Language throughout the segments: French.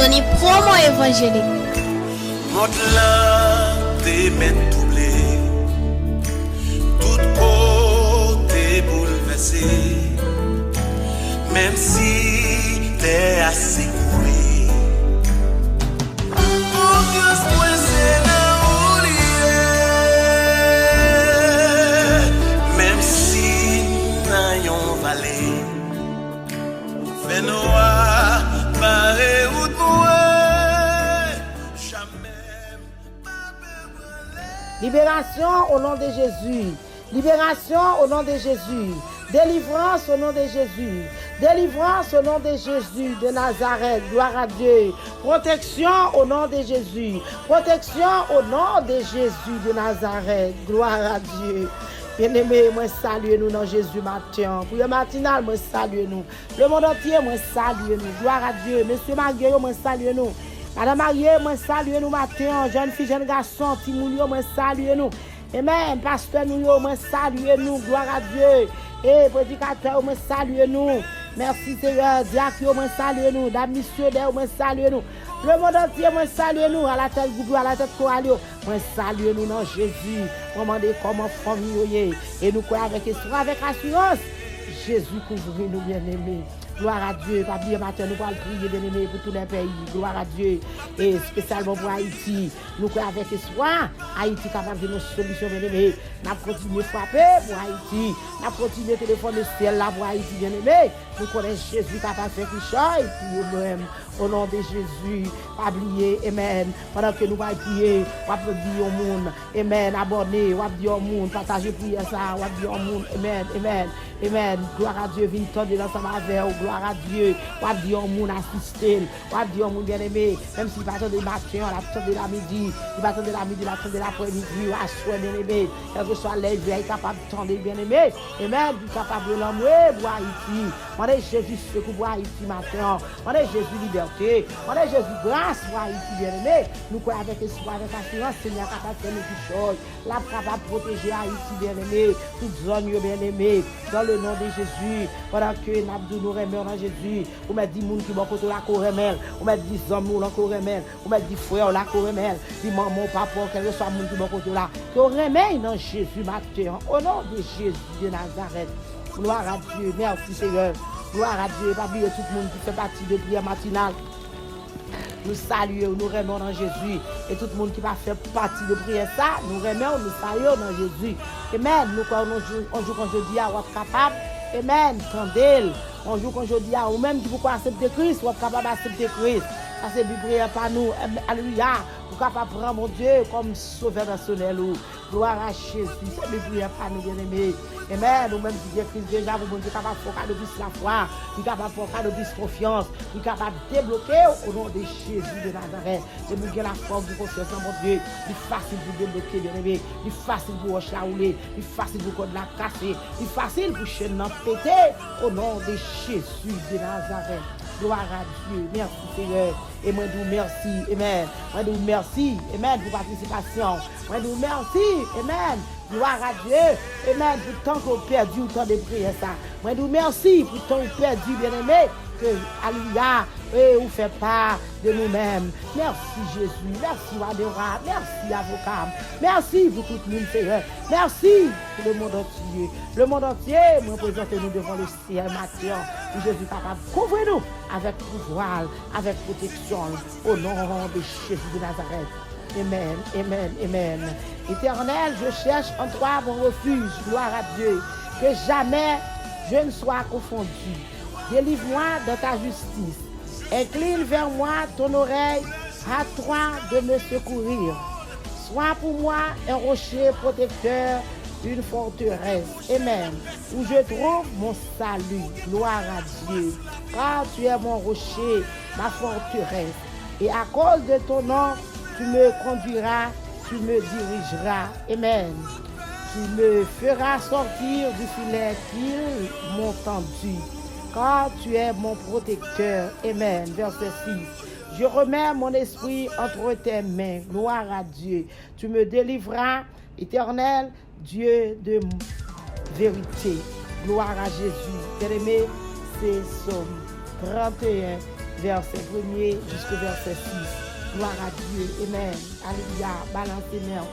Tony Promo évangélique. Monte-là, tes mains troublées, tout côté bouleversé, même si t'es assez coué. Confiance moi c'est là où lié, même si n'ayons vallée, fait noir, barré ou Libération au nom de Jésus. Libération au nom de Jésus. Délivrance au nom de Jésus. Délivrance au nom de Jésus de Nazareth. Gloire à Dieu. Protection au nom de Jésus. Protection au nom de Jésus de Nazareth. Gloire à Dieu. Bien-aimés, moi salue nous dans Jésus matin. Pour le matinal, moi salue nous. Le monde entier, moi salue nous. Gloire à Dieu. Monsieur Marguerite, moi salue nous. Madame Marie, moi salue nous matin, jeune fille, jeune garçon, Timoulio, moi salue nous. Amen, pasteur nous, moi salue nous, gloire à Dieu. Et prédicateur, moi salue nous. Merci Seigneur, diacre, moi salue nous. Dame missionnaire, moi salue nous. Le monde entier, moi salue nous. À la tête groupe, à la tête chorale, moi salue nous dans Jésus. Moi demandez comment famille, et nous croyons avec espoir, avec assurance. Jésus couvre nous, bien-aimés. Gloire à Dieu, pas bien matin, nous allons prier bien-aimés pour tous les pays. Gloire à Dieu, et spécialement pour Haïti. Nous croyons avec espoir, Haïti capable de nous solutions bien-aimés. Nous continuons à frapper pour Haïti. Nous continuons à téléphoner ciel là pour Haïti bien-aimés. Nous connaissons Jésus capable de faire quelque chose pour nous-mêmes. Au nom de Jésus, pas oublier, amen. Pendant que nous allons prier, on va dire au monde, amen, abonner, on va dire au monde, partager prier ça, on va dire au monde, amen, amen, amen. Gloire à Dieu, viens tendre l'ensemble avec vous, gloire à Dieu, on va dire au monde assister, on va dire au monde bien-aimé, même s'il va attendre le matin, il va attendre la midi, il va attendre la midi, il va attendre l'après-midi, il va asseoir bien-aimé, quel que soit l'œil, il est capable de tendre bien-aimé, amen, il est capable de l'emmener pour Haïti. On est Jésus secours pour Haïti matin, on est Jésus liberté. On est Jésus grâce pour Haïti bien-aimé. Nous croyons avec espoir, avec assurance, Seigneur capable de faire nos choses. La capable de protéger Haïti bien-aimé. Toute zone bien-aimé. Dans le nom de Jésus. Pendant que nous remettons dans Jésus. On met 10 personnes qui vont côté la coremel. On met 10 hommes qui vont coremel. On met 10 frères la coremel. 10 mamans, papa, quel que soit le monde qui vont côté là. Que remet dans Jésus matin. Au nom de Jésus de Nazareth. Gloire à Dieu. Merci Seigneur. Gloire à Dieu, pas oublier tout le monde qui fait partie de prière matinale. Nous saluons, nous remercions dans Jésus. Et tout le monde qui va faire partie de prière ça, nous remercions, nous saluons dans Jésus. Amen. Nous, quand on joue quand je dis à vous capable. Amen. Tendez. On joue quand je dis à vous-même qui pourquoi accepter Christ, vous êtes capable d'accepter Christ. Ça c'est prière par nous. Alléluia. Vous êtes capable de prendre mon Dieu comme sauveur personnel. Gloire à Jésus. C'est prière par nous, bien-aimés. Amen. Nous-mêmes qui disons Christ déjà, vous êtes capable de faire de plus la foi. Vous êtes capable de faire de plus confiance. Vous êtes capable de débloquer au nom de Jésus de Nazareth. Et vous avez la force de confiance en mon Dieu. C'est facile pour débloquer, bien-aimés. C'est facile pour rocher la rouler. C'est facile pour code la casser. C'est facile pour chaîne péter au nom de Jésus de Nazareth. Gloire à Dieu. Merci Seigneur. Et moi, je vous remercie. Amen. Moi, je vous remercie. Amen. Pour participation. Moi, je vous remercie. Amen. Gloire à Dieu. Amen. Pour tant qu'on perdu, autant de prières ça. Moi, je vous remercie pour tant qu'on perdu, bien-aimé. Que, alléluia, et vous faites part de nous-mêmes. Merci Jésus. Merci Wadera. Merci avocat. Merci pour tout le monde, Seigneur. Merci pour le monde entier. Le monde entier, nous présentons-nous devant le ciel matin. Où Jésus est capable de couvrir nous avec pouvoir, avec protection. Au nom de Jésus de Nazareth. Amen, amen, amen. Éternel, je cherche en toi mon refuge. Gloire à Dieu. Que jamais je ne sois confondu. Délivre-moi dans ta justice. Incline vers moi ton oreille. À toi de me secourir. Sois pour moi un rocher protecteur, une forteresse. Amen. Où je trouve mon salut. Gloire à Dieu. Car tu es mon rocher, ma forteresse. Et à cause de ton nom, tu me conduiras, tu me dirigeras. Amen. Tu me feras sortir du filet qu'ils m'ont tendu. Car tu es mon protecteur. Amen. Verset 6. Je remets mon esprit entre tes mains. Gloire à Dieu. Tu me délivreras, Éternel, Dieu de vérité. Gloire à Jésus. Bien-aimé, c'est Psaume 31, verset 1er jusqu'au verset 6. Gloire à Dieu. Amen. Alléluia. Balancez main.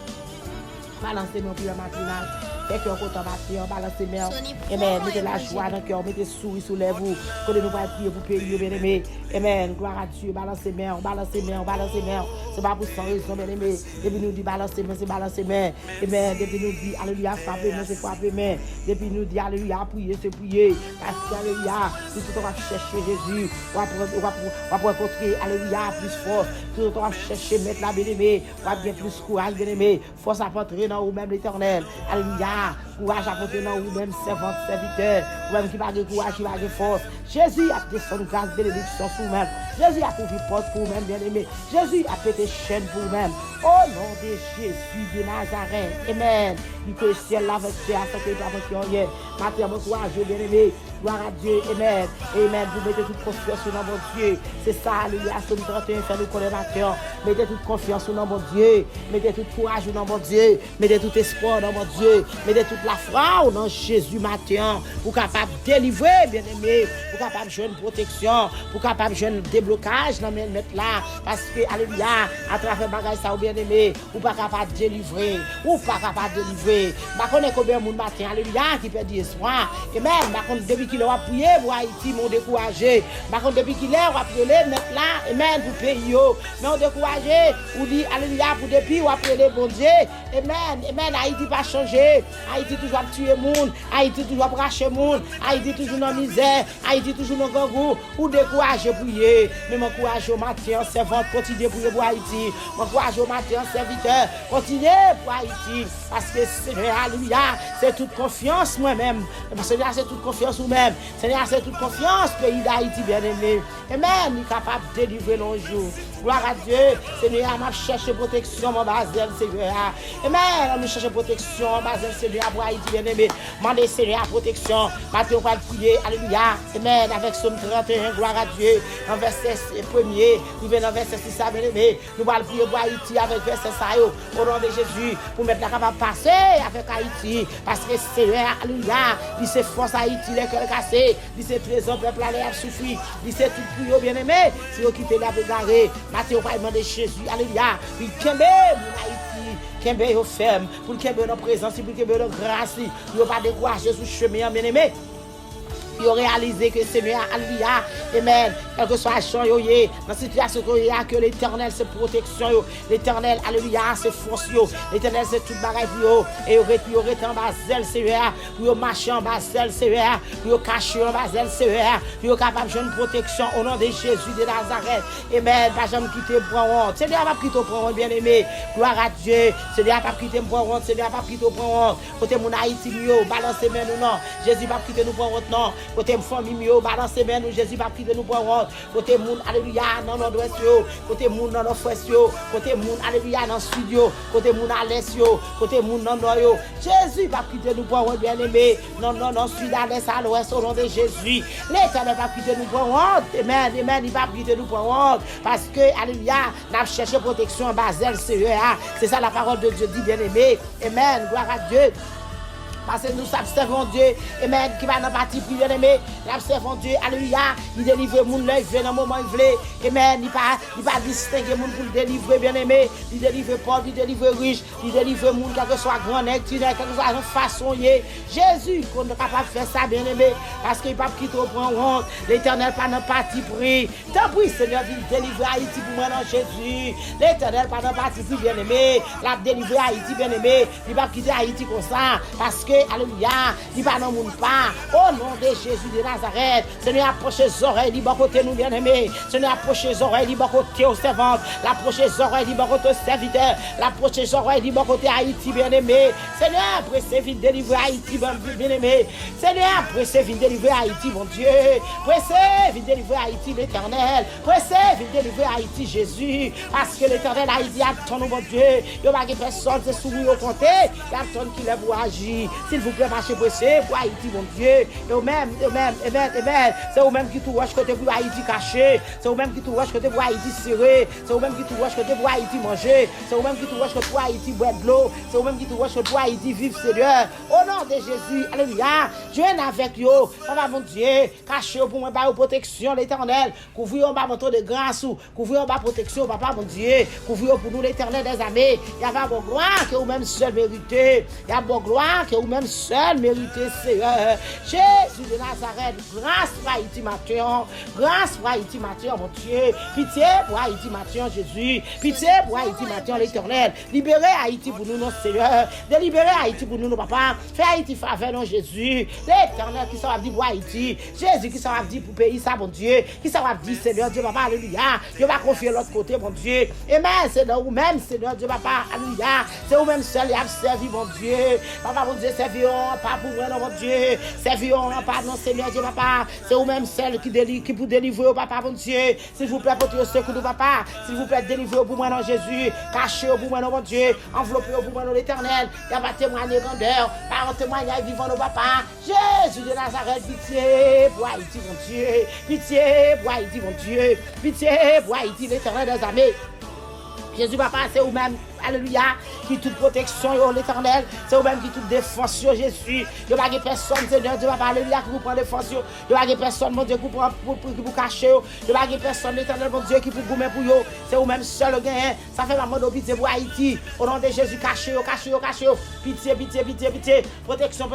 Balancez main pour le matinal. Fais cœur content matin, balancez main. Amen. Mettez la joie dans le cœur, mettez souris sous les vous. Quand nous allons prier pour payer, bien aimé. Amen. Gloire à Dieu. Balancez main, balancez main, balancez main. C'est pas pour sans raison, bien aimé. Depuis nous dit balancez main, c'est balancez main. Amen. Depuis nous dit alléluia, frapper main, c'est frapper main. Depuis nous dit alléluia, prier, c'est prier. Parce que alléluia, tout ce qu'on va chercher Jésus, on va rencontrer alléluia plus fort. Tout ce qu'on va chercher mettre la bien aimé, on va bien plus courage, bien aimé. Force à rentrer dans vous-même l'Éternel. Alléluia. Courage à porter dans vous-même, servante, serviteur, vous-même qui va de courage, qui va de force. Jésus a descendu grâce, bénédiction sur vous-même. Jésus a ouvert porte pour vous-même, bien-aimé. Jésus a pété chaîne pour vous-même. Au nom de Jésus de Nazareth. Amen. Du que le ciel là avec terre, ça fait pas votre rien. Matin, mon courage, bien-aimé. Gloire à Dieu. Amen. Amen. Vous mettez toute confiance dans mon Dieu. C'est ça, alléluia. Somme 31, fait nous connaître matin. Mettez toute confiance dans mon Dieu. Mettez tout courage dans mon Dieu. Mettez tout espoir dans mon Dieu. Mettez toute la foi dans Jésus matin. Pour capable de délivrer, bien-aimé. Pour capable de jouer une protection. Pour capable de jouer un déblocage dans mes mettre là. Parce que, alléluia, à travers bagage ça, bien-aimé, ou pas capable de délivrer. Ou pas capable de délivrer. Je connais combien de monde matin, alléluia, qui perd espoir. Et même, depuis qu'il a prié pour Haïti, m'ont découragé. Depuis qu'il a appelé, mettre là, amen, pour pays, mais on découragé. Ou dit, alléluia, pour depuis, ou appelé, bon Dieu. Amen, amen, Haïti pas changé. Haïti toujours tuer le monde. Haïti toujours bracher le monde. Haïti toujours dans la misère. Haïti toujours dans le gangou. Ou découragé pour prier. Mais mon courage au matin, servante, continuez pour Haïti. Mon courage au matin, serviteur, continuez pour Haïti. Parce que Seigneur, alléluia, c'est toute confiance moi-même. Seigneur, c'est toute confiance vous-même. Seigneur, c'est toute confiance, pays d'Haïti bien-aimé. Amen, il est capable de délivrer nos jours. Gloire à Dieu. Seigneur, m'a cherché protection, mon basel, Seigneur. Amen, on cherche protection, mon basel, Seigneur, pour Haïti bien-aimé. Mandez Seigneur protection. Maintenant, on va prier, alléluia. Amen, avec Somme 31, gloire à Dieu. En verset 1er, nous venons dans verset 6, bien-aimé. Nous allons prier pour Haïti avec verset 5, au nom de Jésus, pour mettre la capable passer avec Haïti. Parce que Seigneur, alléluia, il se force Haïti, les cœurs cassés, il se présente, le peuple a souffert, il se tout prier, bien-aimé. Si vous quittez la bagarre, Matthieu va demander Jésus, alléluia, il kembe mon Haïti, kembe yo ferme, pour kembe nos présence, pour kembe nos grâce, il pas décourager sur chemin, bien-aimé. Puis réaliser que Seigneur, alléluia, amen, quel que soit champ dans la situation que l'Éternel c'est protection, l'Éternel, alléluia, c'est force, l'Éternel c'est toute bagaille pour et il aurait en basel, Seigneur, pour marcher en basel, Seigneur, pour cacher en basel, Seigneur, pour capable de une protection au nom de Jésus de Nazareth, amen, pas jamais quitter prendre honte, Seigneur, pas quitter prendre honte, bien-aimé, gloire à Dieu, Seigneur, pas quitter prendre honte, Seigneur, pas quitter prendre honte, côté mon Haïti, mieux, balancer main nous non, Jésus pas quitter nous prendre honte, non. Côté famille mieux balancer ben nous Jésus va quitter nous pour honte côté monde alléluia dans notre ouest côté monde dans nos frères côté monde alléluia dans studio côté monde à l'est côté monde dans nord Jésus va quitter nous pour honte bien-aimé non sud à l'est à l'ouest au nom de Jésus l'Éternel va quitter nous pour honte amen il va quitter nous pour honte parce que alléluia n'a cherché protection en basel c'est ça la parole de Dieu dit bien-aimé amen gloire à Dieu. Parce que nous observons Dieu, amen, qui va dans la partie plus bien-aimée. Nous observons Dieu, alléluia, il délivre le monde, il vient dans le moment où il veut. Amen, il va distinguer le monde pour le délivrer, bien-aimé. Il délivre pauvre, il délivre riche, il délivre le monde, quel que soit grand, quel que soit une façon. Jésus, qu'on est capable de faire ça, bien-aimé, parce qu'il ne peut pas quitter au prendre honte. L'Éternel pas dans la partie pris. Tant pis, Seigneur, il délivre Haïti pour moi dans Jésus. L'Éternel pas dans la partie pris, bien-aimé. Il a délivré Haïti, bien-aimé. Il va quitter Haïti comme ça, parce que alléluia, il va dans mon pas. Au nom de Jésus de Nazareth, Seigneur, approche les oreilles, il va côté nous bien-aimés. Seigneur, approche les oreilles, il va côté aux servantes. L'approche les oreilles, il va côté aux serviteurs. L'approche les oreilles, il va côté Haïti bien-aimé. Seigneur, pressez vite délivrer Haïti bien-aimé. Seigneur, pressez vite délivrer Haïti, mon Dieu. Pressez vite délivrer Haïti, l'Éternel. Pressez vite délivrer Haïti, Jésus. Parce que l'Éternel Haïti attend, mon Dieu. Il n'y a pas de personne, c'est sous au compté. Il attend qu'il ait pour agir. S'il vous plaît, marchez pressé pour Haïti, mon Dieu. Et vous-même, amen. C'est vous-même qui tout roche côté pour Haïti caché. C'est vous-même qui tout roche côté pour Haïti serré. C'est vous-même qui tout roche côté pour Haïti manger. C'est vous-même qui tout roche côté pour Haïti boire de l'eau. C'est vous-même qui tout roche côté pour Haïti vivre, Seigneur. Au nom de Jésus, alléluia. Je viens avec vous, papa, mon Dieu. Cachez pour moi, par protection, l'Éternel. Couvrir en bas manteau de grâce. Couvrir en bas protection, papa, mon Dieu. Couvrir pour nous, l'Éternel des armées. Il y a pas bon gloire que vous-même seul méritez. Il y a bon gloire que vous-même seul méritez, Seigneur. Jésus de Nazareth, grâce pour Haïti matin. Grâce pour Haïti matin, mon Dieu. Pitié pour Haïti matin, Jésus. Pitié pour Haïti matin, l'Éternel. Libérez Haïti pour nous, non, Seigneur. Délibérez Haïti pour nous, non, papa. Fais Haïti faveur, non, Jésus. L'Éternel qui s'en va dire pour Haïti. Jésus qui s'en va dire pour pays, ça, mon Dieu. Qui s'en va dire, Seigneur Dieu, papa, alléluia. Je vais confier l'autre côté, mon Dieu. Amen, c'est dans vous-même, Seigneur Dieu, papa, alléluia. C'est vous-même seul et à servir, mon Dieu. Papa, mon Dieu, servirons pas pour moi, non, mon Dieu. Servirons pas, non, Seigneur Dieu, papa. C'est vous-même seul qui peut délivrer, papa, mon Dieu. S'il vous plaît, portez au secours de papa. S'il vous plaît, délivrez pour moi, non, Jésus. Cachez pour moi, non, mon Dieu. Enveloppez pour moi, non, l'Éternel. Il y a pas témoigner grandeur. Par un témoignage vivant, non, papa. Jésus de Nazareth, pitié pour Haïti, mon Dieu. Pitié pour Haïti, mon Dieu. Pitié pour Haïti, l'Éternel des armées. Jésus, papa, c'est vous-même, alléluia, qui toute protection, l'Éternel, c'est vous-même qui toute défense, Jésus. Il n'y a pas de personne, Seigneur Dieu, papa, alléluia, qui vous prend défense. Il n'y a pas de personne, mon Dieu, qui vous cache. Il n'y a pas de personne, l'Éternel, mon Dieu, qui vous gommer pour vous. C'est vous-même seul, gain. Ça fait maman de pitié pour Haïti. Au nom de Jésus, cachez. Pitié. Protection.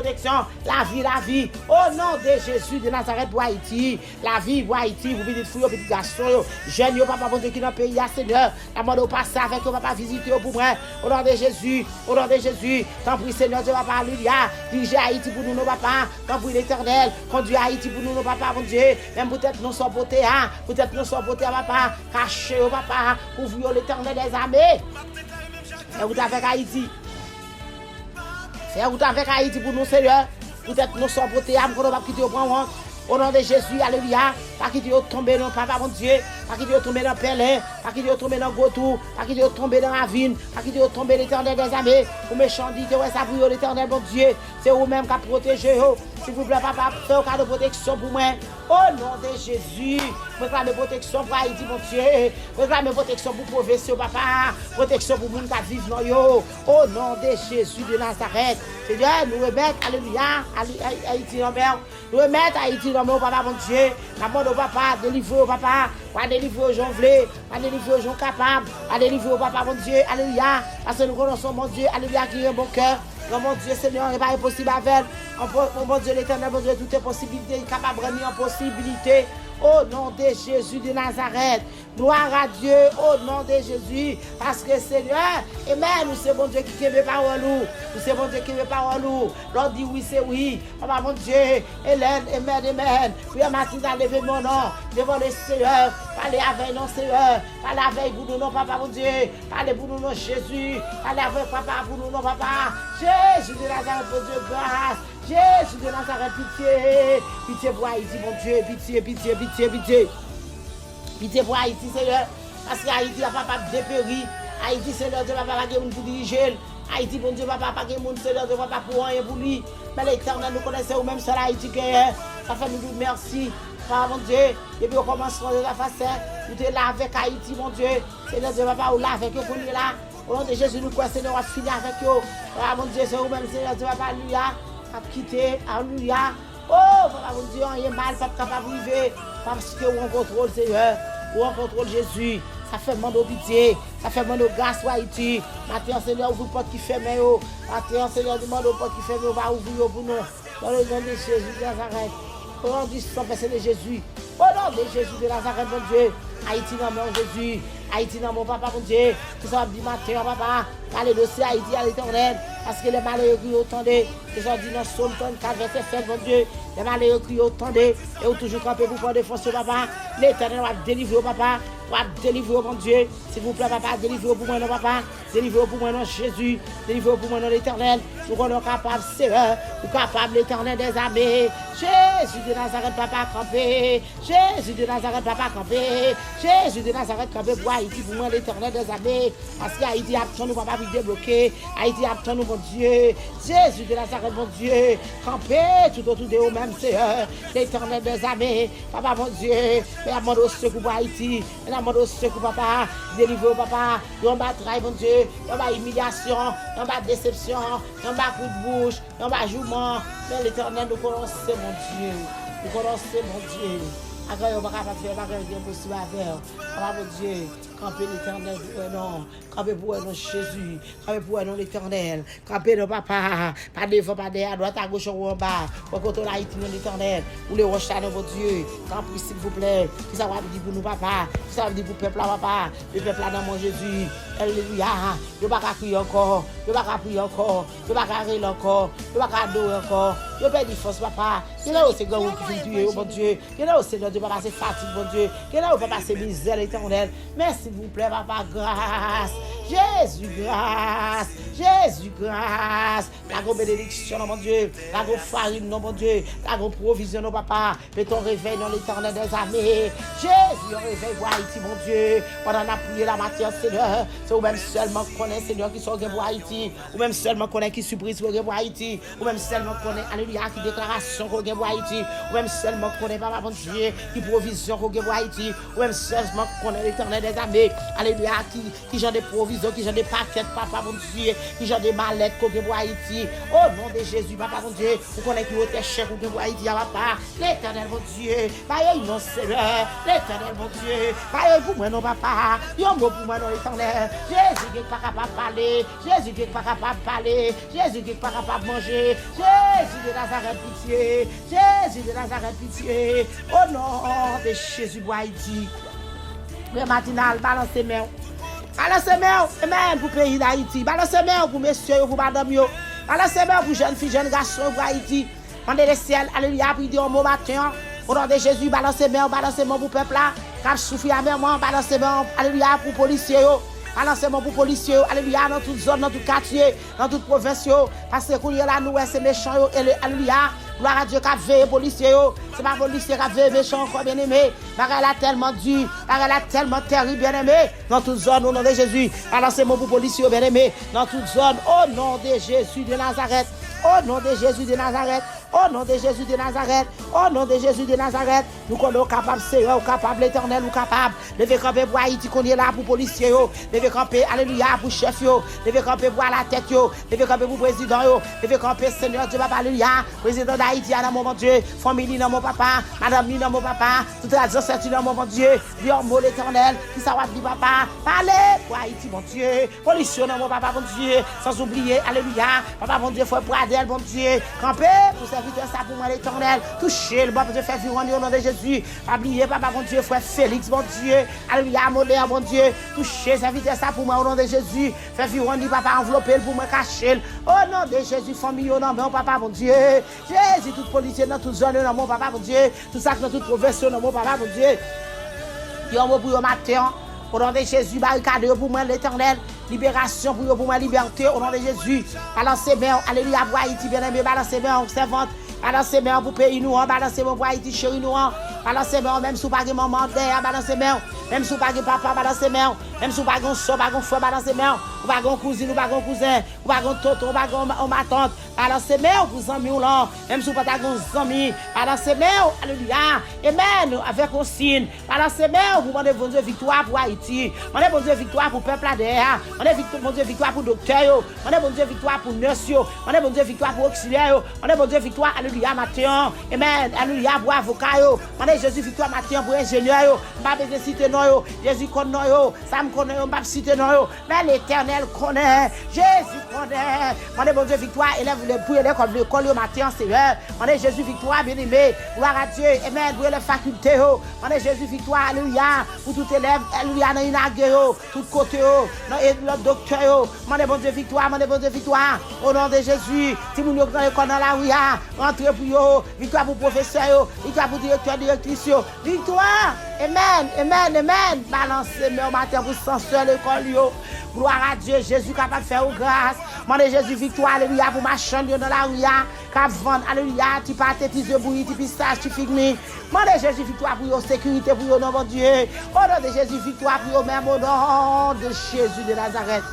La vie. Au nom de Jésus de Nazareth pour Haïti. La vie pour Haïti, vous dites fouille, petit garçon, jeune, papa, mon Dieu, qui dans le pays, Seigneur. La mode au passé avec eux, papa, visiter pour moi. Au nom de Jésus, tant pis, Seigneur Dieu, papa, alléluia. Dirigez Haïti pour nous, nos papas. Tant pis, l'Éternel. Conduis Haïti pour nous, nos papas, mon Dieu. Même peut-être nous sommes beauté, peut-être nous sommes beauté, papa. Cachez, papa. Couvrez l'Éternel des armées. Et vous avec Haïti. C'est vous avec Haïti pour nous, Seigneur. Peut-être nous sommes beauté, qu'on va quitter au point. Au nom de Jésus, alléluia. Pas qu'il tombe dans papa, mon Dieu. Pas qu'il tombe dans Pelin. Pas qu'il tombe dans Gotou. Pas qu'il tombe dans Ravine. Pas qu'il tombe l'Éternel des armées. Pour méchant dit que ça pour l'Éternel, mon Dieu. C'est vous-même qui a protégé. S'il vous plaît, papa, faites un cas de protection pour moi. Au nom de Jésus. Réclamez protection pour Haïti, mon Dieu. Réclamez protection pour professeur, papa. Protection pour les gens qui vivent dans yo. Au nom de Jésus de Nazareth. Seigneur, nous remettons, alléluia, Haïti dans mer. Nous remettons Haïti dans mer, papa, mon Dieu. La mort de papa, délivrez au papa. Pas délivrer aux gens vlés. Pas délivrer aux gens capables. Pas délivrer au papa, mon Dieu. Alléluia. Parce que nous connaissons, mon Dieu, alléluia, qui est un bon cœur. Non, mon Dieu, Seigneur, il n'est pas impossible avec. Mon Dieu, l'Éternel, mon Dieu, toutes les possibilités, il est capable de remettre en possibilité. Au nom de Jésus de Nazareth. Gloire à Dieu, au nom de Jésus. Parce que Seigneur, amen, nous c'est bon Dieu qui aime parole. Nous c'est bon Dieu qui aime parole. L'on dit oui, c'est oui. Papa, mon Dieu, Hélène, amen. Puis Mathilde a levé mon nom devant le Seigneur. Parlez avec nous, Seigneur. Parlez avec vous, non, papa, mon Dieu. Parlez pour nous, non, Jésus. Parlez avec papa, pour nous, non, papa. Jésus de Nazareth, mon Dieu, grâce. Jésus de Nazareth, pitié. Pitié pour Haïti, mon Dieu. Pitié. Pitié pour Haïti, Seigneur. Parce qu'Haïti n'a pas dépéri. Haïti, Seigneur, Dieu, papa, pas de monde pour diriger. Haïti, bon Dieu, papa, pas de monde, Seigneur, Dieu, papa, pour rien pour lui. Mais l'Éternel, nous connaissons même seul Haïti que ça fait nous dire merci. Papa, mon Dieu, depuis au commencement de la facette, nous te là avec Haïti, mon Dieu. Seigneur, Dieu, papa, ou là avec eux pour lui là. Au nom de Jésus, nous croyons, Seigneur, on va finir avec eux. Papa, mon Dieu, c'est vous-même, Seigneur, Dieu, papa, alléluia. A quitter, alléluia. Oh, papa, mon Dieu, il y a mal, papa, capable de vivre. Parce que on contrôle, Seigneur. On contrôle Jésus. Ça fait mon pitié. Ça fait mon grâce pour Haïti. Maintenant, Seigneur, ouvre porte qui ferme. Maintenant, Seigneur, demande aux portes qui ferme. On va ouvrir pour nous. Dans le nom de Jésus de Nazareth. Au nom du sang versé de Jésus. Au nom de Jésus de Nazareth, mon Dieu. Haïti dans mon Jésus. Haïti dans mon papa, mon Dieu. Qui sont du matin, papa. Allez, dossier Haïti à l'Éternel. Parce que les malheureux crient autant de. Les gens disent dans Psaume 34, verset 7, mon Dieu. Les malheureux crient autant de. Et vous toujours campé pour prendre défense, papa. L'Éternel va délivrer, papa. pour délivrer, mon Dieu. S'il vous plaît, papa, délivrez pour moi, non, papa. Délivrez pour moi, non, Jésus. Délivrez pour moi, non, l'Éternel. Nous sommes capables, Seigneur. Nous sommes capables, l'Éternel des armées. Jésus de Nazareth, papa, campé. Jésus de Nazareth, papa, campé. Jésus de Nazareth, campé pour Haïti, pour moi, l'Éternel des armées. Parce qu'Haïti a besoin, nous, papa, pour débloquer. Haïti a besoin, nous, mon Dieu. Jésus de Nazareth, mon Dieu. Campé tout autour de vous-même, Seigneur. L'Éternel des armées. Papa, mon Dieu. Mais à mon secours pour Haïti. Mais à mon secours, papa. Délivrez, papa. Yon bas travail, mon Dieu. Yon bas humiliation. Yon bas déception. Yon bas coup de bouche. Yon bas jougement. Mais l'Éternel, nous connaissons, mon Dieu. Nous connaissons, mon Dieu. Après, on va faire un possible à faire. Papa, mon Dieu. Campez l'Éternel pour non. Campez pour non Jésus. Campez pour non l'Éternel. Campez non papa. Pas devant, pas derrière, à droite, à gauche ou en bas. Pour qu'on ait Haïti non l'Éternel. Ou les roches à mon Dieu. Campez s'il vous plaît. Qui ça va dire pour nous papa. Qui ça va dire pour le peuple là papa. Le peuple là dans mon Jésus. Alléluia. Je ne vais pas crier encore. Je ne vais pas prier encore. Je ne vais pas rire encore. Je ne vais pas adorer encore. Je ne vais pas dire force papa. Il y a aussi grand qui fait tuer, mon Dieu. Il y a aussi Dieu pas passer fatigue, mon Dieu. Il y a pas passer misère l'Éternel. Merci. S'il vous plaît, papa, grâce. Jésus, grâce. Jésus, grâce. La grosse bénédiction, non, mon Dieu. La grosse farine, non, mon Dieu. La grosse provision, non, papa. Fais ton réveil dans l'Éternel des armées. Jésus, réveil pour Haïti, mon Dieu. Pendant qu'on a prié la matière, Seigneur. C'est vous-même seulement connaît, Seigneur, qui sont pour Haïti. Ou même seulement connaît qui surprise pour Haïti. Ou même seulement connaît, alléluia, qui déclaration pour Haïti. Ou même seulement connaît, papa, mon Dieu, qui provision pour Haïti. Ou même seulement connaît l'Éternel des armées. Alléluia, qui j'ai des provisions, qui j'ai des paquets, papa mon Dieu, qui j'ai des mallettes pour Haïti. Au nom de Jésus, papa mon Dieu, vous connaissez qui est cher pour Haïti, papa. L'Éternel mon Dieu, pareil non Seigneur, l'Éternel mon Dieu, pareil pour moi non papa, yon mot pour moi non l'Éternel. Jésus qui n'est pas capable de parler, Jésus qui n'est pas capable de parler, Jésus qui n'est pas capable de manger, Jésus de Nazareth pitié, Jésus de Nazareth pitié. Au nom de Jésus pour Haïti. Le matinal, balancez main. Balancez main, amen, pour le pays d'Haïti. Balancez main pour messieurs, pour madame. Balancez main pour jeunes filles, jeunes garçons pour Haïti. Pendant le ciel, alléluia, puis dire au mot matin. Au nom de Jésus, balancez main pour le peuple là. Car souffle à main, balancez main, alléluia, pour les policiers. Balancez main pour les policiers, alléluia, dans toute zone, dans tout quartier, dans toute province. Parce que quand il y a là, nous, c'est méchant, alléluia. Gloire à Dieu qui a veillé policier. C'est pas policier qui a veillé méchant encore bien aimé. Elle a tellement dur, elle a tellement terrible bien aimé. Dans toute zone, au nom de Jésus. Balancez-moi pour policier bien aimé. Dans toute zone, au nom de Jésus de Nazareth. Au nom de Jésus de Nazareth. Au nom de Jésus de Nazareth. Au nom de Jésus de Nazareth. Nous sommes capables, Seigneur, capables, l'Éternel, nous capables. Levez camper pour Haïti, qu'on est là pour policiers. Levez camper, alléluia, pour chef. Levez camper pour la tête. Levez camper pour président. Levez camper, Seigneur, Dieu, papa, alléluia. Président d'Haïti, dans mon Dieu. Famille, dans mon papa. Madame, dans mon papa. Toute la société, dans mon Dieu. Dieu, mot l'Éternel. Qui ça va dire, papa? Parlez pour Haïti, mon Dieu. Policiers, dans mon papa, mon Dieu. Sans oublier, alléluia. Papa, mon Dieu, faut Pradel, mon Dieu. Camper pour servir ça pour moi, l'Éternel. Toucher le bon Dieu, faire vivre au nom de Jésus. Pas oublier, papa, mon Dieu, frère Félix, mon Dieu. Alléluia, modèle, mon Dieu. Toucher, servir ça pour moi, au nom de Jésus. Faire vivre, papa, envelopper pour moi, cacher. Au nom de Jésus, famille, au nom de mon papa, mon Dieu. Jésus, toute policier dans toute zone, dans mon papa, mon Dieu. Tout ça dans toute profession, dans mon papa, mon Dieu. Yon mot pour yon matin. Au nom de Jésus, barricade pour moi, l'Éternel. Libération pour moi, liberté. Au nom de Jésus. Balancez main, alléluia, pour Haïti, bien aimé. Balancez main, servante. Balancez main pour pays nous. Balancez main pour Haïti, chéri nous. Balancez main, même sous pas de maman, balancez main. Même sous pas de papa, balancez main. Même sous pas de soeur, pas de frère, balancez main. Ou pas de cousine, ou pas de cousin. Ou pas de tonton, ou pas de ma tante. Balancez main pour amis ou là. Même sous pas de amis. Balancez main, alléluia. Amen, avec un signe. Balancez main pour demander bon Dieu victoire pour Haïti. Demandez bon Dieu victoire pour peuple là derrière. Demandez bon Dieu victoire pour docteur. Demandez bon Dieu victoire pour nurse. Demandez bon Dieu victoire pour auxiliaire. Demandez bon Dieu victoire, alléluia, matin. Amen, alléluia, pour avocat. Demandez Jésus victoire matin pour ingénieur. Pas besoin de citer non. Jésus connaît. Ça me connaît, pas citer non. Mais l'Éternel connaît. Jésus connaît. Demandez bon Dieu victoire, élève le pour élève comme l'école matin, Seigneur. Demandez Jésus victoire, bien aimé. Gloire à Dieu. Amen, pour les facultés. Demandez Jésus victoire, alléluia, pour tout élève, alléluia, dans une agréo, tout côté, dans le docteur. Demandez bon Dieu victoire, demandez bon Dieu victoire. Au nom de Jésus, si vous nous dans l'école dans la rue, rentrez pour eux, victoire pour professeur, victoire pour directeur, directrice, victoire. Amen. Balancez mes matin pour sensuel l'école yo. Gloire à Dieu, Jésus capable de faire grâce. Mandez Jésus victoire, alléluia, pour ma chambre dans la rue, cap vendre, alléluia, tu pâte, tu bouillie, tu pistache, tu figmi. Mandez Jésus victoire pour sécurité pour yo, non mon Dieu. Au nom de Jésus victoire pour yo, même au nom de Jésus de Nazareth.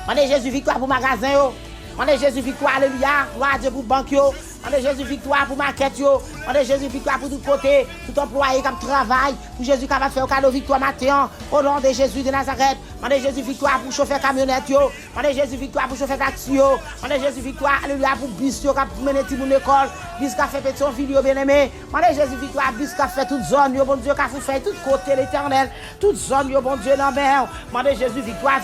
Mandez Jésus victoire pour magasin yo. Mandez Jésus victoire, alléluia, gloire à Dieu pour banque yo. Mandez Jésus victoire pour maquette yo. Mandez Jésus victoire pour tout côté, tout employé qui travaille, pour Jésus qui va faire cadeau victoire matin. Au nom de Jésus de Nazareth. Mandez Jésus victoire pour chauffeur camionnette yo. Mandez Jésus victoire pour chauffeur taxi yo. Mandez Jésus victoire, alléluia, pour bis yo qui mener ti moun école, bis qui fait Pétionville yo bien-aimé. Mandez Jésus victoire, bis qui fait toute zone yo, bon Dieu, qui fait tout côté l'Éternel, toute zone yo, bon Dieu, dans mer. Mandez Jésus victoire.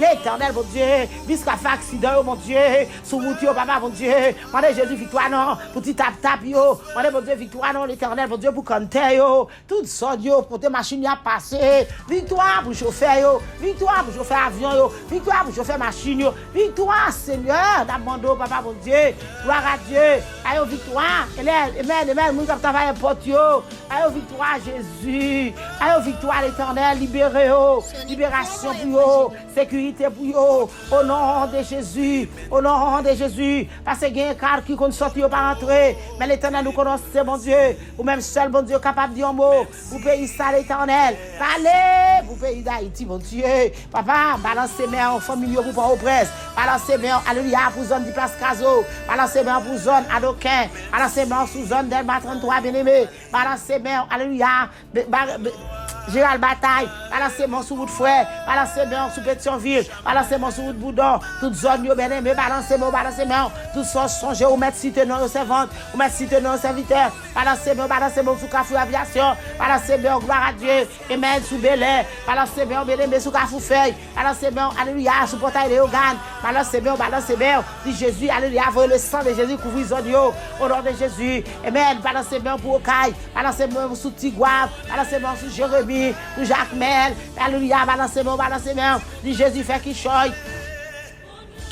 L'Éternel, bon Dieu, bis qui fait accident yo, bon Dieu, sous route yo, papa, bon Dieu. Mandez Jésus victoire non, pour ti tap yo. Mandez bon Dieu victoire non, l'Éternel, bon Dieu, pour compter yo, toute zone yo, pour tes machines ya passer. Victoire pour chauffeur yo, victoire pour chauffeur avion yo, victoire pour chauffeur machine yo, victoire Seigneur, d'abandon papa bon Dieu, gloire à Dieu, ayo victoire, amen, nous qui travaillons porte yo, ayo victoire Jésus, ayo victoire l'Éternel, libéré yo, libération pour yo, sécurité pour yo, au nom de Jésus, parce que il y a un cadre qui compte sortir yo pas rentrer, mais l'Éternel nous connaît, bon Dieu, ou même seul bon Dieu capable de dire un mot, pour pays ça l'Éternel, parlez pour pays d'Haïti, mon Dieu. Papa, balancez mains en famille pour pas oppresse. Balancez mains, alléluia, pour zone de place Caso. Balancez mains pour zone Adoquin. Balancez mains sous zone d'Elma 33, bien-aimé. Balancez mains, alléluia. Gérald Bataille, balancez-moi sur route frère, balancez-moi sur Pétionville, balancez-moi sur route Boudon, toute zone yo bien aimé, balancez-moi, tout songe ou mettre cité non au servante, ou mettre cité non au serviteur, balancez-moi sur Carrefour Aviation, balancez-moi gloire à Dieu, amen sous Bel-Air, balancez-moi bien aimé sur Carrefour Feuille, balancez-moi alléluia sur Portail de Hogan, balancez-moi, dit Jésus, alléluia, voyez le sang de Jésus couvrir zone yo, au nom de Jésus, amen, balancez-moi pour Okaï, balancez-moi sur Tigouave, balancez-moi sur Jérémie, pour Jacques Mel, alléluia, balancez-moi, dit Jésus fait qui choye.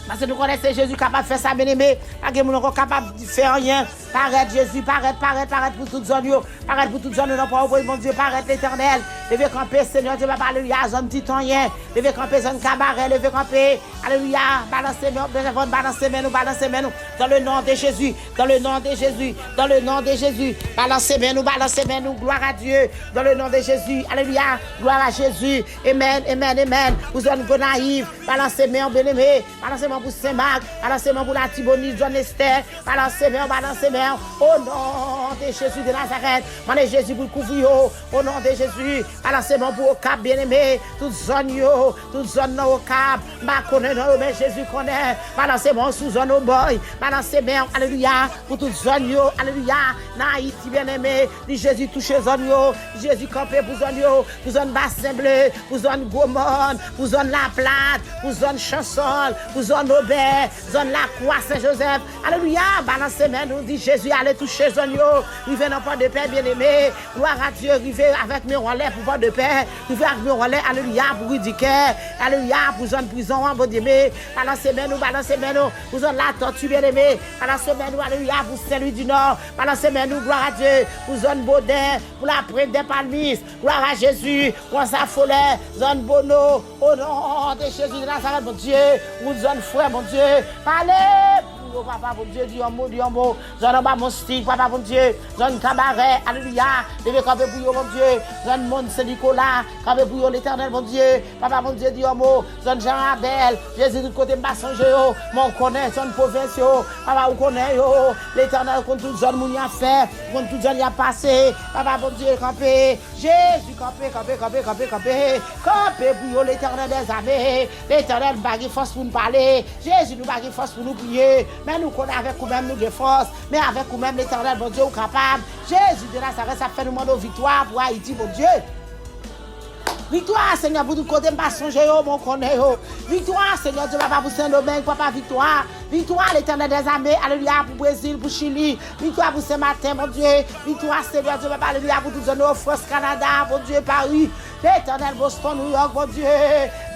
Parce que nous connaissons Jésus capable de faire ça, bien-aimé. Pas que nous sommes capables de faire rien. Paraître Jésus, paraître pour toute zone. Paraître pour toute zone, non pas au mon Dieu, paraître l'Éternel. Levez camper, Seigneur Dieu, alléluia, zone titanien. Levez camper, zone cabaret, levez camper. Alléluia, balancez-nous. Dans le nom de Jésus, balancez-nous, gloire à Dieu. Dans le nom de Jésus, alléluia, gloire à Jésus. Amen. Vous zone Gonaïve, balancez-moi, bien-aimé. Balancez-moi pour Saint-Marc, balancez-moi pour la Tibonite, John Esther, balancez-moi, au nom de Jésus de Nazareth, mandez Jésus pour couvrir, au nom de Jésus, balancez-moi pour au Cap, bien-aimé, toute zone au Cap, mais Jésus connaît, balancez-moi sous zone au boy, balancez-moi, alléluia, pour toute zone, alléluia, Haïti, bien-aimé, dit Jésus touche zone, Jésus campé pour zone Bassin Bleu, pour zone Gaumont, pour zone La Plate, pour zone Chansol, pour zone Aubert, zone La Croix Saint-Joseph. Alléluia, balancez-moi, nous dit Jésus, allez toucher zone yo. Rivez dans pas de paix, bien-aimé. Gloire à Dieu, rivez avec mes relais pour pas de paix. Rivez avec mes relais, alléluia, pour Ridicaire. Alléluia, pour zone prison, bon Dieu. Balancez-moi, pour zone La Tortue, bien-aimé. Balancez-moi, alléluia, pour Saint-Louis du Nord. Balancez-moi, gloire à Dieu, pour zone Baudin, pour la Prête des Palmis. Gloire à Jésus, pour sa folie, zone Bono, au nom de Jésus de Nazareth, mon Dieu. Zone frère, mon Dieu, parlez, papa, mon Dieu, dis un mot, zone bas mon stick, papa, mon Dieu, zone cabaret, alléluia, levez camper pour yo, mon Dieu, zone Mont Saint-Nicolas, camper pour yo, l'Éternel, mon Dieu, papa, mon Dieu, dis un mot, zone Jean-Abel, Jésus, de côté, m'a songé, mon connaît, zone province, papa, vous connaissez, l'Éternel, contre toute zone, mon y a fait, contre toute zone, y a passé, papa, mon Dieu, camper, Jésus, camper, pour yo, l'Éternel des armées, l'Éternel, bague force pour nous parler, Jésus, nous bague force pour nous prier, mais nous connaissons avec nous-mêmes nous de force, mais avec nous-mêmes l'Éternel, mon Dieu, est capable. Jésus de Nazareth, ça fait nous demander victoire pour Haïti, mon Dieu. Victoire, Seigneur, pour tout côté, je ne sais pas mon connaît. Victoire, Seigneur, Dieu, papa, pour Saint-Domingue, papa, victoire. Victoire, l'Éternel des armées, alléluia, pour Brésil, pour Chili. Victoire pour Saint-Martin, mon Dieu. Victoire, Seigneur, Dieu, papa, alléluia, pour toute zone France, Canada, mon Dieu, Paris. L'Éternel, Boston, New York, mon Dieu.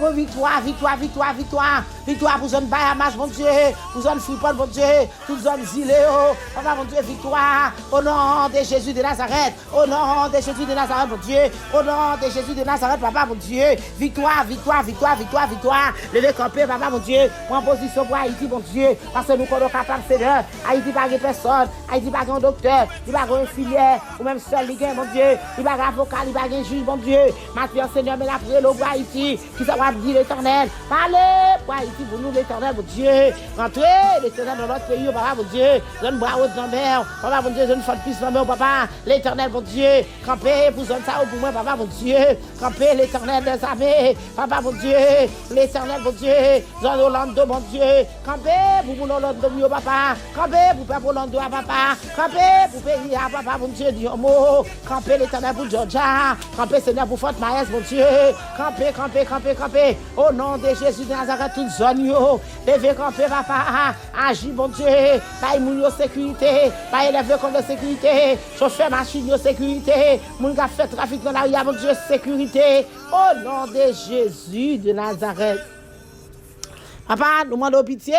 pour victoire, victoire, victoire, victoire. Victoire pour zone Bahamas, mon Dieu. Pour zone Freeport, mon Dieu. Pour zone Ziléo. Papa, mon Dieu, victoire. Au nom de Jésus de Nazareth. Au nom de Jésus de Nazareth, mon Dieu. Au nom de Jésus de Nazareth, papa, mon Dieu. Victoire, victoire, victoire, victoire, victoire. Levez camper, papa, mon Dieu. Prends position pour Haïti, mon Dieu. Parce que nous sommes capables, Seigneur. Haïti, pas de personne. Haïti, pas de docteur. Il pas de infirmière. Ou même seul, mon Dieu. Il pas d'avocat, il pas de juge, mon Dieu. Maintenant, Seigneur, mais la prière, pour Haïti. Qui saura dire l'Éternel. Parlez pour Haïti, pour nous, l'Éternel, mon Dieu. Rentrez, l'Éternel, dans notre pays, papa, mon Dieu. Donne bravo de mer. Papa, mon Dieu, donne forte puissance de mer, papa. L'Éternel, mon Dieu. Campez pour zone ça, pour moi, papa, mon Dieu. Campez, l'Éternel des armées. Papa, mon Dieu. L'Éternel, mon Dieu. Zone Orlando, mon Dieu. Campez pour mon Orlando, mon papa. Campez pour Papa Orlando, papa. Campez pour pays, papa, mon Dieu, Diomo. Campez, l'Éternel, pour Georgia. Campez, Seigneur, pour Fort Myers, mon Dieu. Campez, campez, campez, campez. Au nom de Jésus de Nazareth, toute zone, yo. Levez, campez, papa. Agis, mon Dieu. Pas moun yo sécurité. Pas élevé comme de sécurité. Chauffeur machine yo sécurité. Moun qui fait trafic dans la rue, mon Dieu, sécurité. Au nom de Jésus de Nazareth. Papa, nous demandons pitié.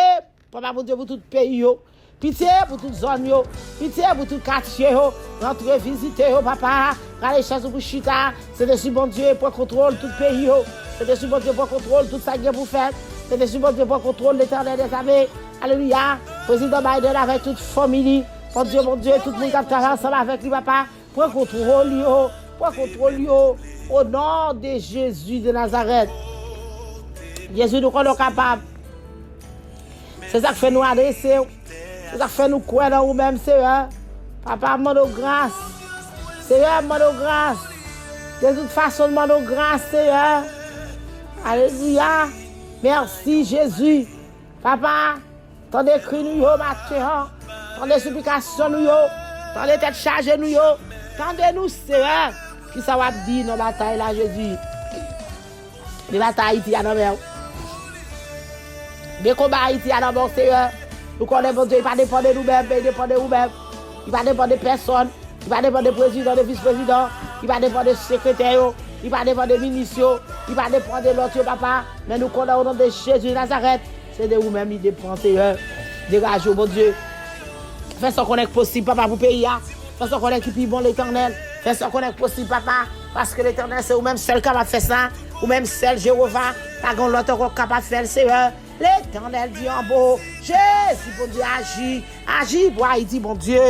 Papa, mon Dieu, pour tout pays, yo. Pitié pour toute zone, yo. Pitié pour tout quartier, yo. Rentrez, visiter, yo, papa. Allez, chasse pour chita. C'est dessus, bon Dieu, pour contrôle tout pays, yo. C'est dessus, bon Dieu, pour contrôle tout ça qui est pour faire. C'est dessus, bon Dieu, pour contrôle l'Éternel des armées. Alléluia. Président Biden avec toute famille. Mon Dieu, tout le monde qui travaille ensemble avec lui, papa. Pour contrôle, yo. Pour contrôle, yo. Au nom de Jésus de Nazareth. Jésus nous est capable. C'est ça qui fait nous adresser. C'est ça qui fait nous croire dans nous-mêmes, Seigneur. Papa, demande grâce. Seigneur, demande grâce. De toute façon, demande grâce, Seigneur. Alléluia. Merci, Jésus. Papa, t'en écrit nous, matin. T'en des supplications, nous, t'en des têtes chargées, nous, t'en des nous, Seigneur. Qui ça va dire dans la bataille, là, Jésus. Les batailles, Haïti, à nos mères. Les combats, Haïti, à nos mères, Seigneur. Nous connaissons, bon Dieu, il ne va pas dépendre de nous-mêmes, il dépend de nous-mêmes. Il ne va pas dépendre de personne. Il ne va pas dépendre de président, de vice-président. Il ne va pas dépendre de secrétaire. Il ne va pas dépendre de ministre. Il ne va pas dépendre de l'autre, papa. Mais nous connaissons au nom de Jésus de Nazareth. C'est de vous-même, il dépend, Seigneur. Dégagez, bon Dieu. Fais ce qu'on est possible, papa, pour payer. Fais ce qu'on est qui bon l'Éternel. Fais ce qu'on est possible, papa. Parce que l'Éternel, c'est vous-même seul capable de faire ça. Vous-même seul, Jéhovah. Pas grand l'autre capable de faire, Seigneur. L'Éternel dit en beau, Jésus, bon Dieu, agis. Agis pour Haïti, bon Dieu.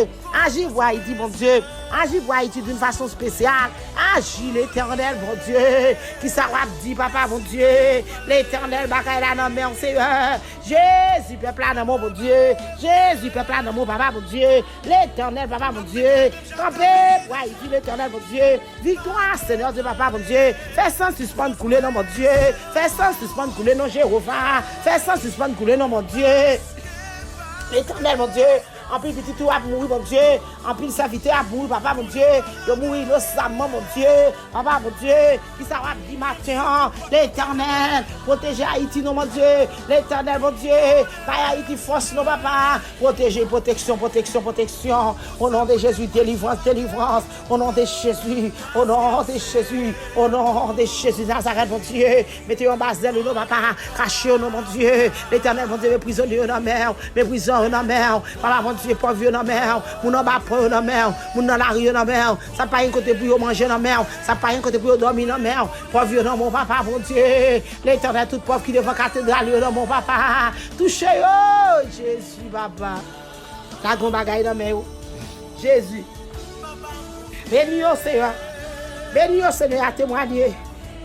Agis pour Haïti, bon Dieu. Agis pour Haïti d'une façon spéciale. Agis, l'Éternel, bon Dieu. Qui ça va dire, papa, bon Dieu. L'Éternel, bagaille là, non, mais on sait, Jésus, peuple là, non, bon Dieu. Jésus, peuple là, non, mon papa, bon Dieu. L'Éternel, papa, bon Dieu. Campez pour Haïti, l'Éternel, bon Dieu. Victoire, Seigneur Dieu, papa, bon Dieu. Fais sans suspendre couler, non, mon Dieu. Fais sans suspendre couler, non, Jéhovah. Fais sans suspendre couler, non, mon Dieu. L'Éternel, mon Dieu, en plus petit tout a mourir, mon Dieu, en plus serviteur a mourir, papa, mon Dieu, de mourir innocemment, mon Dieu, papa, mon Dieu, qui ça va dire matin, l'Éternel, protéger Haïti, non, mon Dieu, l'Éternel, mon Dieu, pas Haïti, force, non, papa, protéger, protection, protection, protection, au nom de Jésus, délivrance, délivrance, au nom de Jésus, au nom de Jésus, au nom de Jésus, Nazareth, mon Dieu, mettez en bas d'elle, non, papa, cachez, non, mon Dieu, l'Éternel, mon Dieu, méprisez-le, non, mer, méprisez-le, non, mer, papa, mon Dieu, pauvre, non, mer, mon homme a peur, non, mer, mon dans la rue, non, mer, ça pas un côté pour manger, non, mer, ça pas un côté pour dormir, non, mer, pauvre, non, mon papa, mon Dieu, l'Éternel, tout pauvre qui devant cathédrale, non, mon papa, touchez, oh, Jésus, papa, la grande bagaille, non, mer, Jésus, bénis, oh, Seigneur, bénis, oh, Seigneur, à témoigner,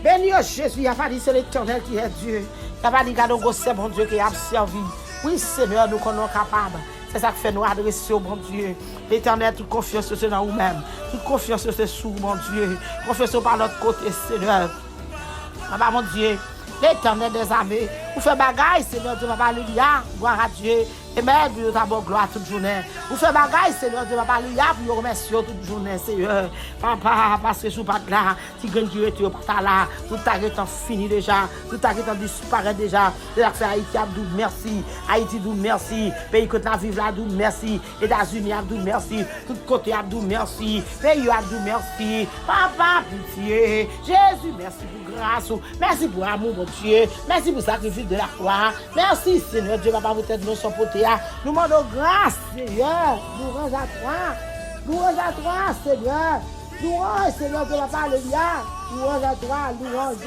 bénis, oh, Jésus, il n'y a pas dit c'est l'Éternel qui est Dieu, il n'y a pas dit que c'est mon Dieu qui a servi, oui, Seigneur, nous sommes capables. C'est ça qui fait nous adresser au bon Dieu. L'Éternel, toute confiance c'est dans nous-mêmes. Toute confiance c'est sous mon Dieu. Confiance par notre côté, Seigneur. Papa, mon Dieu, l'Éternel des armées, Vous faites bagaille, Seigneur Dieu, papa, alléluia. Gloire à Dieu. Amen. Pour ta gloire toute journée. Vous faites bagaille, Seigneur Dieu, papa, alléluia. Pour remercier toute journée, Seigneur. Papa, parce que je ne suis pas là. Si gagne qui retourne pas là. Tout ta est fini déjà. Tout ta est disparaît déjà. De la faire Haïti, Abdou, merci. Haïti, Abdou, merci. Pays que tu as vivre là, Abdou, merci. États-Unis, Abdou, merci. Tout côté, Abdou, merci. Pays, Abdou, merci. Papa, pitié. Jésus, merci pour grâce. Merci pour amour, mon Dieu. Merci pour le sacrifice de la croix. Merci, Seigneur Dieu, papa, vous êtes nous sommes potés. Nous demandons grâce, Seigneur. Nous rendons à toi. Nous rendons à toi, Seigneur. Nous rendons, Seigneur Dieu, papa, alléluia. Nous rendons à toi. Nous rendons.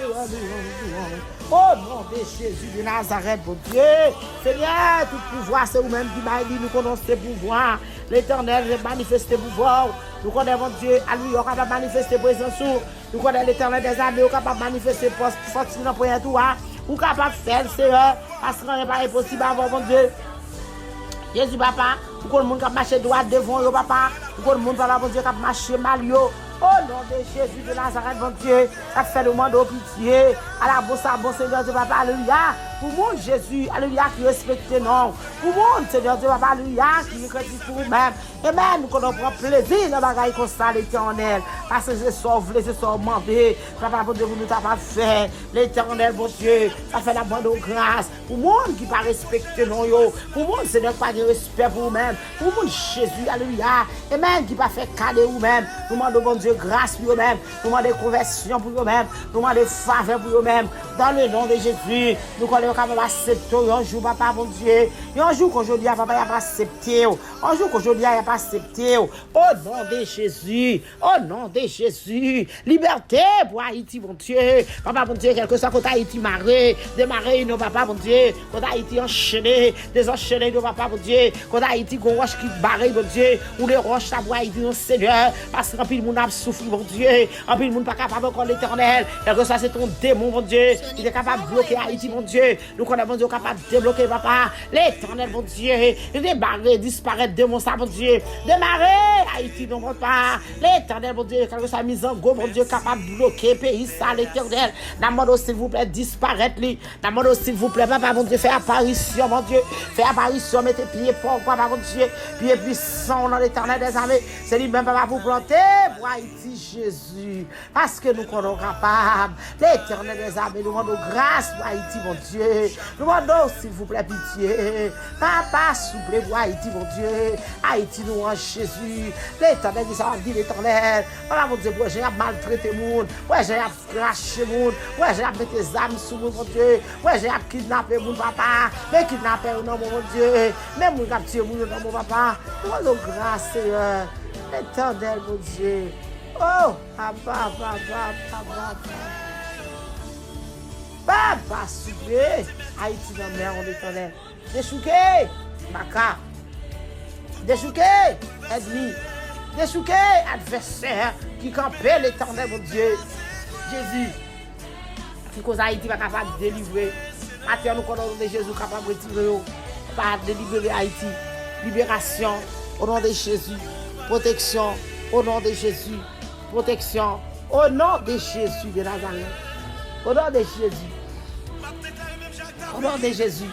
Au nom de Jésus de Nazareth, mon Dieu. Seigneur, tout pouvoir, c'est vous-même qui m'a dit, nous connaissons ce pouvoir. L'Éternel veut manifester pouvoir. Nous connaissons, mon Dieu, à lui, on va manifester présence. Nous connaissons l'Éternel des armées, on va manifester force dans le tout. Ou capable de faire, Seigneur, parce que ce n'est pas impossible avant, mon Dieu. Jésus, papa, ou qu'on monde qui marche droit devant yo, papa, ou qu'on monde par mon Dieu qui marche mal yo. Au nom de Jésus de Nazareth, mon Dieu, ça fait le monde au pitié. À la bosse, bon Seigneur Dieu, papa, alléluia. Pour mon Jésus, alléluia, qui respecte non. Pour mon Seigneur Dieu, papa, alléluia, qui crédite pour vous-même. Et même, qu'on prend plaisir dans la bagaille comme ça, l'Éternel. Parce que je sauve, je sauve, demandé. Papa, pour Dieu, vous nous t'avez pas fait. L'Éternel, mon Dieu, ça fait la bonne grâce. Pour le monde qui pas respecte non, yo. Pour le monde, Seigneur, pas de respect pour vous-même. Pour le monde, Jésus, alléluia. Et même, qui pas fait caler vous-même. Nous demandons, bon Dieu, grâce pour vous-même. Nous demandons conversion pour vous-même. Nous demandons faveur pour vous-même. Dans le nom de Jésus, nous connaissons quand même accepter un jour, papa, mon Dieu. Et un jour qu'aujourd'hui, papa, il n'y a pas accepté. Un jour qu'aujourd'hui, il n'y a pas accepté. Au nom de Jésus. Au nom de Jésus. Liberté pour Haïti, mon Dieu. Papa, mon Dieu, quelque soit quand Haïti marre, démarrer, nos papa, mon Dieu. Quand Haïti enchaîné, désenchaîné, nos papa, mon Dieu. Quand Haïti, qu'on roche qui barre, mon Dieu. Ou les roches, pour Haïti, mon Seigneur. Parce qu'en plus, le monde a souffert, mon Dieu. En plus, le monde n'est pas capable encore l'Éternel. Quelque soit, c'est ton démon, mon Dieu. Il est capable de bloquer Haïti, mon Dieu. Nous connaissons, mon Dieu, capable de débloquer, papa. L'Éternel, mon Dieu. Débarrer, disparaître, démonter, mon Dieu. Démarrer, Haïti, non, pas. L'Éternel, mon Dieu, quelque soit mise en go, mon Dieu, capable de bloquer, pays, ça, l'Éternel. N'amène, s'il vous plaît, disparaître, lui. N'amène, s'il vous plaît, papa, mon Dieu, fais apparition, mon Dieu. Fais apparition, mettez pieds forts, papa, mon Dieu. Pieds puissants dans l'Éternel des armées. C'est lui-même, papa, pour planter, pour Haïti, Jésus. Parce que nous sommes capables. L'Éternel des armées, nous demandons grâce pour Haïti, mon Dieu. Nous demandons, s'il vous plaît, pitié. Papa, s'il vous plaît, pour Haïti, mon Dieu. Haïti, nous en Jésus. L'Éternel, dit ça, on dit l'Éternel. Voilà, mon Dieu, j'ai maltraité le monde. Ouais, j'ai craché le monde. Ouais, j'ai mis des âmes sur mon Dieu. Ouais, j'ai kidnappé mon papa. Mais kidnappé, non, mon Dieu. Mais mon capture, mon papa. Nous demandons grâce, Seigneur. L'Éternel, mon Dieu. Oh, papa. Papa, soufflez. Haïti dans la mer, on l'Éternel. Déchouqué, Baka. Déchouqué, ennemi. Déchouqué, adversaire qui campait l'Éternel, mon Dieu. Jésus, qui cause Haïti va capable de délivrer. Maintenant, nous connaissons de Jésus capable de retirer, pas de libérer Haïti. Libération au nom de Jésus. Protection au nom de Jésus. Protection au nom de Jésus de Nazareth. Au nom de Jésus. Au nom de Jésus.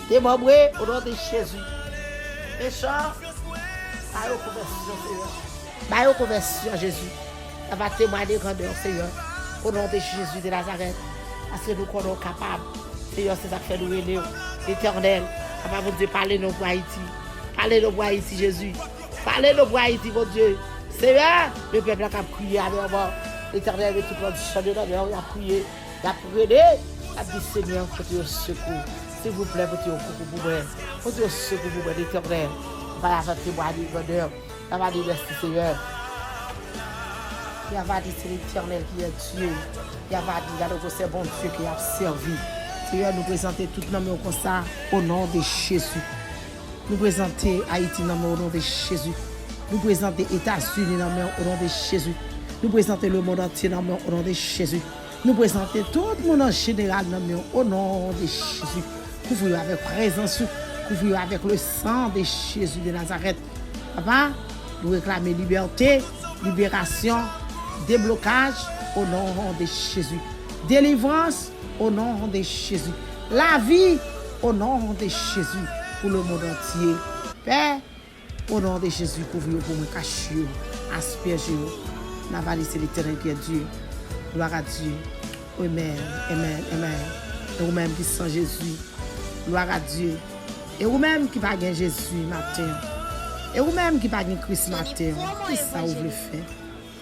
Démembré au nom de Jésus. Méchant. Baille conversion, Seigneur. Baille conversion, Jésus. Ça va témoigner grandeur, Seigneur. Au nom de Jésus de Nazareth. Parce que nous sommes capables. Seigneur, c'est ça que fait nous aider. L'Éternel. Papa, mon Dieu, parlez-nous pour Haïti. Parlez-nous pour Haïti, Jésus. Parlez-nous pour Haïti, mon Dieu. Seigneur, le peuple a crié avec moi. L'Éternel est tout le monde il a prié. Il a prié. Il a dit, Seigneur, portez au secours. S'il vous plaît, portez au secours pour moi. Portez au secours pour moi, l'Éternel. On va faire témoigner grandeur. On va dire merci, Seigneur. Il va dire, c'est l'Éternel qui est Dieu. Il va dire, c'est bon Dieu qui a servi. Seigneur, nous présentons tout le monde comme ça au nom de Jésus. Nous présentons Haïti au nom de Jésus. Nous présentons les États-Unis au nom de Jésus. Nous présentons le monde entier au nom de Jésus. Nous présentons tout le monde en général au nom de Jésus. Couvrez avec présence, couvrez avec le sang de Jésus de Nazareth. Papa, nous réclamons liberté, libération, déblocage au nom de Jésus. Délivrance au nom de Jésus. la vie au nom de Jésus pour le monde entier. Père, au nom de Jésus, couvre pour me cacher, asperger, n'a pas laissé l'éternel qui est Dieu. Gloire à Dieu. Amen, amen, amen. Et vous-même qui sont Jésus, gloire à Dieu. Et vous-même qui pas gagner Jésus matin. Et vous-même qui pas gagner Christ matin. Qui ça vous voulez faire?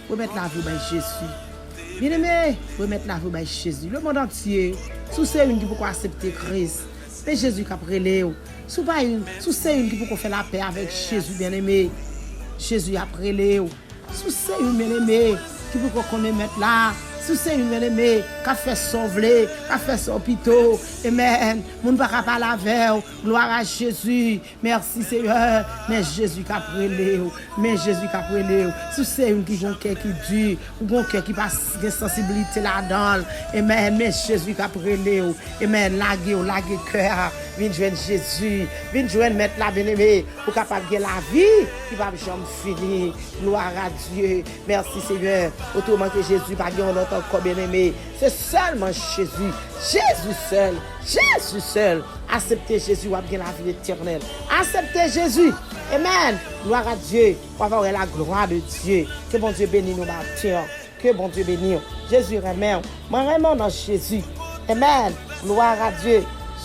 Vous mettre la vie par Jésus. Bien-aimé, vous mettre la vie par Jésus. Le monde entier, sous c'est une qui peut accepter Christ. C'est Jésus qui a prélé. Sous pas une, sous c'est une qui peut faire la paix avec Jésus, bien-aimé. Jésus a prélé. Sous c'est une bien-aimé qui peut qu'on mettre là. Sous c'est une bien-aimée qui a fait sauver, qui a fait son hôpital. Amen. Moun pa ka parler avec. Gloire à Jésus. Merci Seigneur. Mais Jésus qui a prélé. Mais Jésus qui a prélé. Sous c'est une qui a un cœur qui dure, ou un cœur qui passe de sensibilité là-dedans. Amen. Mais Jésus qui a prélé. Amen. Laguer cœur. Viens joindre Jésus. Viens joindre mettre la bien-aimée pour capable de la vie qui va jamais finir. Gloire à Dieu. Merci Seigneur. Autrement que Jésus pas gagner encore bien-aimé. C'est seulement Jésus. Jésus seul. Jésus seul. Acceptez Jésus ou bien la vie éternelle. Acceptez Jésus. Amen. Gloire à Dieu. Pour avoir la gloire de Dieu. Que bon Dieu bénisse nous matin. Que bon Dieu bénisse. Jésus remet. Moi vraiment dans Jésus. Amen. Gloire à Dieu.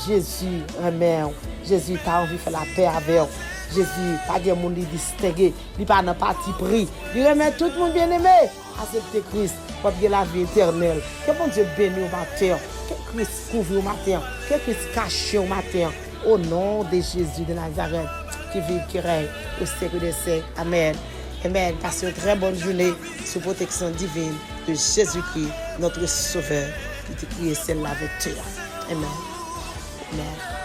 Jésus remet. Jésus t'a envie de faire la paix avec. Jésus, pas de monde distingué, il pas dans parti pris. Il remet tout le monde bien aimé. Acceptez Christ pour avoir la vie éternelle. Que bon Dieu bénisse au matin. Que Christ couvre au matin. Que Christ cache au matin. Au nom de Jésus de Nazareth, qui vit, qui règne au siècle des siècles. Amen. Amen. Passez une très bonne journée sous protection divine de Jésus-Christ, notre Sauveur, qui te crie celle-là avec toi. Amen. Amen.